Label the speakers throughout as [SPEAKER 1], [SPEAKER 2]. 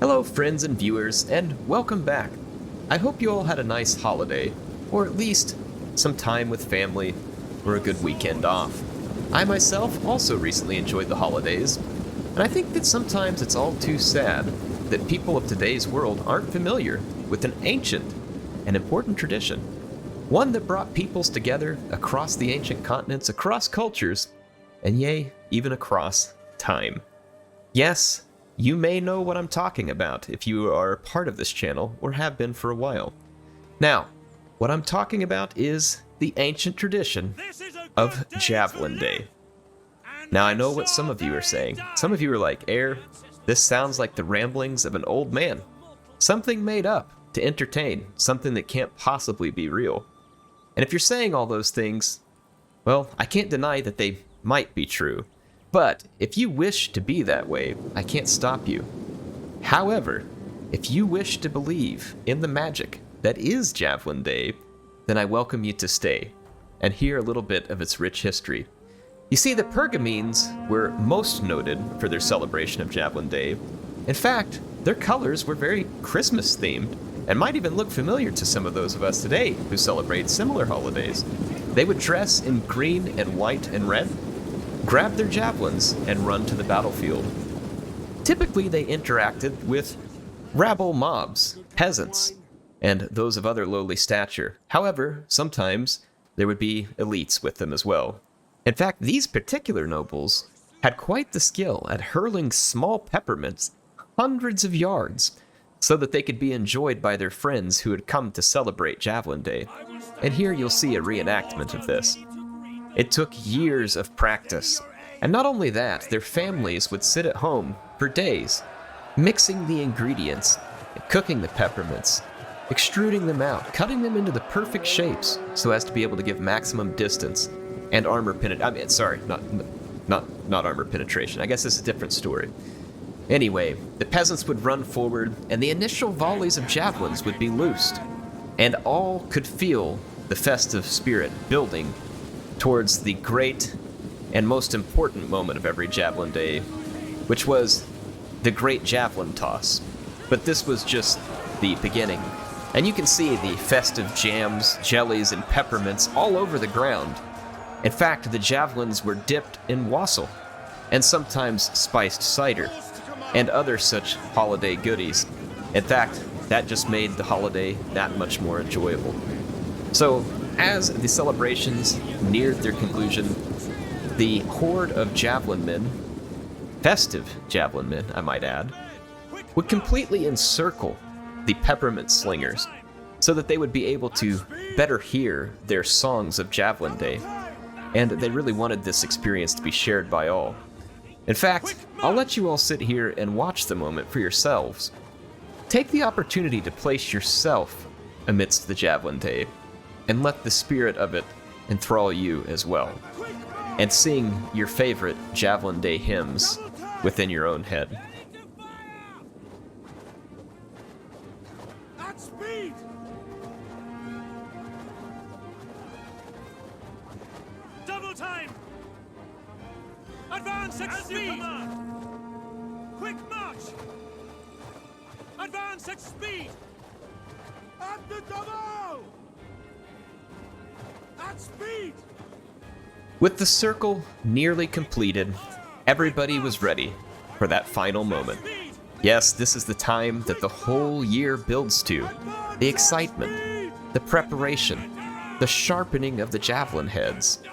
[SPEAKER 1] Hello friends and viewers, and welcome back. I hope you all had a nice holiday, or at least some time with family, or a good weekend off. I myself also recently enjoyed the holidays, and I think that sometimes it's all too sad that people of today's world aren't familiar with an ancient and important tradition. One that brought peoples together across the ancient continents, across cultures, and yea, even across time. Yes, you may know what I'm talking about if you are a part of this channel or have been for a while. Now, what I'm talking about is the ancient tradition of Javelin Day. Now, I know what some of you are saying. Some of you are like, Heir, this sounds like the ramblings of an old man. Something made up to entertain, something that can't possibly be real. And if you're saying all those things, well, I can't deny that they might be true. But if you wish to be that way, I can't stop you. However, if you wish to believe in the magic that is Javelin Day, then I welcome you to stay and hear a little bit of its rich history. You see, the Pergamines were most noted for their celebration of Javelin Day. In fact, their colors were very Christmas themed and might even look familiar to some of those of us today who celebrate similar holidays. They would dress in green and white and red, grab their javelins, and run to the battlefield. Typically, they interacted with rabble mobs, peasants, and those of other lowly stature. However, sometimes there would be elites with them as well. In fact, these particular nobles had quite the skill at hurling small peppermints hundreds of yards so that they could be enjoyed by their friends who had come to celebrate Javelin Day. And here you'll see a reenactment of this. It took years of practice, and not only that, their families would sit at home for days, mixing the ingredients, cooking the peppermints, extruding them out, cutting them into the perfect shapes so as to be able to give maximum distance and armor penetration. Not armor penetration. I guess it's a different story. Anyway, the peasants would run forward, and the initial volleys of javelins would be loosed, and all could feel the festive spirit building towards the great and most important moment of every Javelin Day, which was the Great Javelin Toss. But this was just the beginning. And you can see the festive jams, jellies, and peppermints all over the ground. In fact, the javelins were dipped in wassail, and sometimes spiced cider, and other such holiday goodies. In fact, that just made the holiday that much more enjoyable. So, as the celebrations neared their conclusion, the horde of javelin men, festive javelin men, I might add, would completely encircle the peppermint slingers so that they would be able to better hear their songs of Javelin Day. And they really wanted this experience to be shared by all. In fact, I'll let you all sit here and watch the moment for yourselves. Take the opportunity to place yourself amidst the Javelin Day, and let the spirit of it enthrall you as well, and sing your favorite Javelin Day hymns within your own head.
[SPEAKER 2] At speed! Double time! Advance at speed! Quick march! Advance at speed! At the double! At speed!
[SPEAKER 1] With the circle nearly completed, everybody was ready for that final moment. Yes, this is the time that the whole year builds to. The excitement, the preparation, the sharpening of the javelin heads.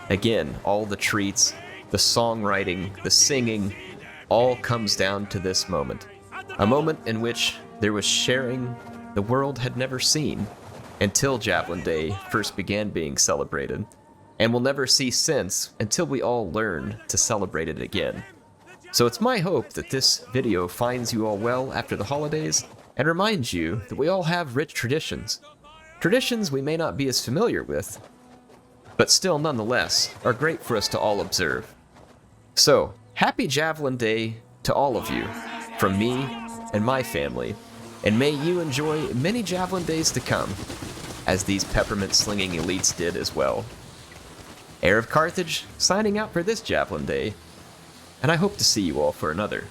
[SPEAKER 1] Again, all the treats, the songwriting, the singing, all comes down to this moment. A moment in which there was sharing the world had never seen until Javelin Day first began being celebrated, and will never cease since until we all learn to celebrate it again. So it's my hope that this video finds you all well after the holidays and reminds you that we all have rich traditions. Traditions we may not be as familiar with, but still nonetheless are great for us to all observe. So, happy Javelin Day to all of you, from me and my family, and may you enjoy many Javelin Days to come, as these peppermint slinging elites did as well. Heir of Carthage, signing out for this Javelin Day, and I hope to see you all for another.